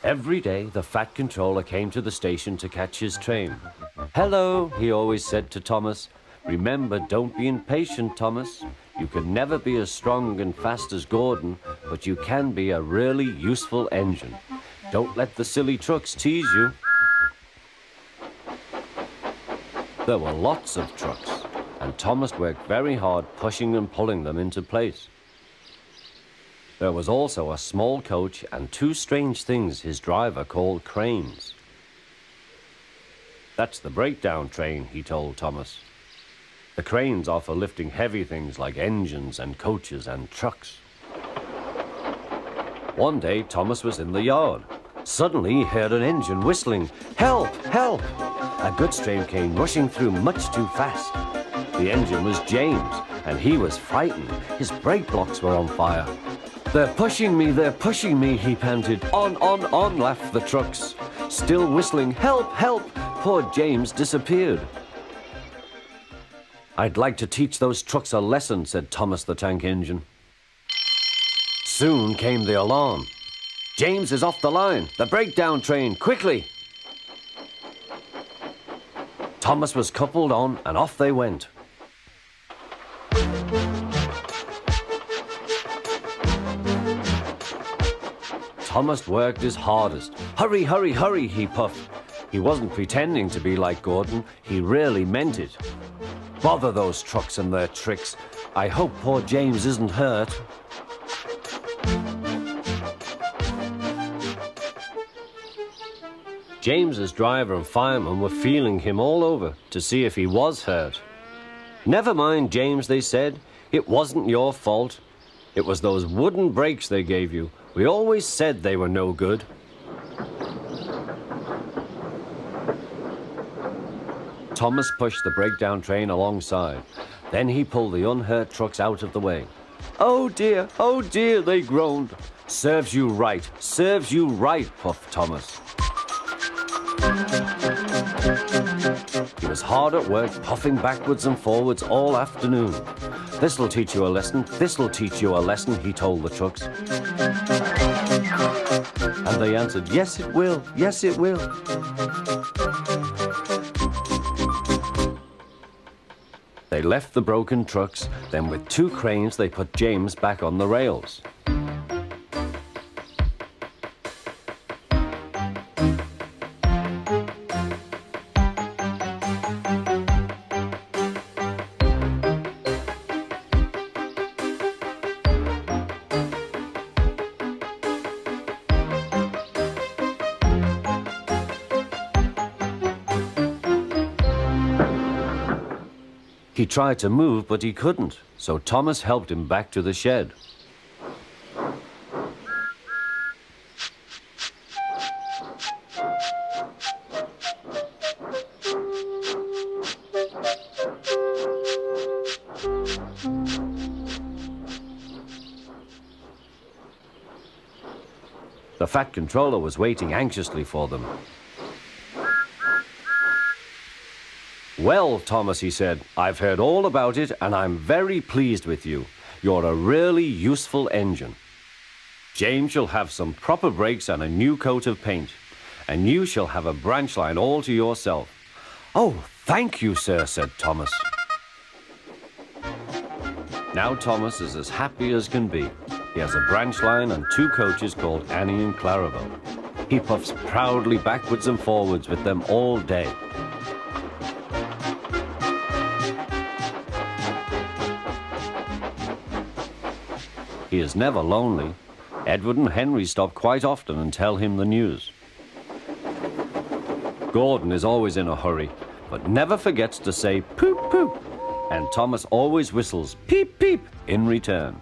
Every day, the Fat Controller came to the station to catch his train. "Hello," he always said to Thomas. "Remember, don't be impatient, Thomas. You can never be as strong and fast as Gordon, but you can be a really useful engine. Don't let the silly trucks tease you." There were lots of trucks, and Thomas worked very hard pushing and pulling them into place. There was also a small coach and two strange things his driver called cranes. "That's the breakdown train," he told Thomas. "The cranes are for lifting heavy things like engines and coaches and trucks." One day, Thomas was in the yard. Suddenly, he heard an engine whistling. "Help! Help!" A goods train came rushing through much too fast. The engine was James, and he was frightened. His brake blocks were on fire. They're pushing me," he panted. On, laughed the trucks. Still whistling, "Help! Help!" Poor James disappeared. "I'd like to teach those trucks a lesson," said Thomas the Tank Engine. Soon came the alarm. "James is off the line! The breakdown train! Quickly!" Thomas was coupled on, and off they went. Thomas worked his hardest. "Hurry, hurry, hurry," he puffed. He wasn't pretending to be like Gordon. He really meant it. "Bother those trucks and their tricks. I hope poor James isn't hurt." James's driver and fireman were feeling him all over to see if he was hurt. "Never mind, James," they said. "It wasn't your fault. It was those wooden brakes they gave you. We always said they were no good." Thomas pushed the breakdown train alongside. Then he pulled the unhurt trucks out of the way. Oh dear, they groaned. Serves you right, puffed Thomas. He was hard at work, puffing backwards and forwards all afternoon. "This'll teach you a lesson, he told the trucks. And they answered, yes it will. They left the broken trucks, then with two cranes they put James back on the rails. He tried to move, but he couldn't, so Thomas helped him back to the shed. The Fat Controller was waiting anxiously for them. "Well, Thomas," he said, "I've heard all about it and I'm very pleased with you. You're a really useful engine. James shall have some proper brakes and a new coat of paint, and you shall have a branch line all to yourself." "Oh, thank you, sir," said Thomas. Now Thomas is as happy as can be. He has a branch line and two coaches called Annie and Clarabelle. He puffs proudly backwards and forwards with them all day. He is never lonely. Edward and Henry stop quite often and tell him the news. Gordon is always in a hurry, but never forgets to say poop poop, and Thomas always whistles peep peep in return.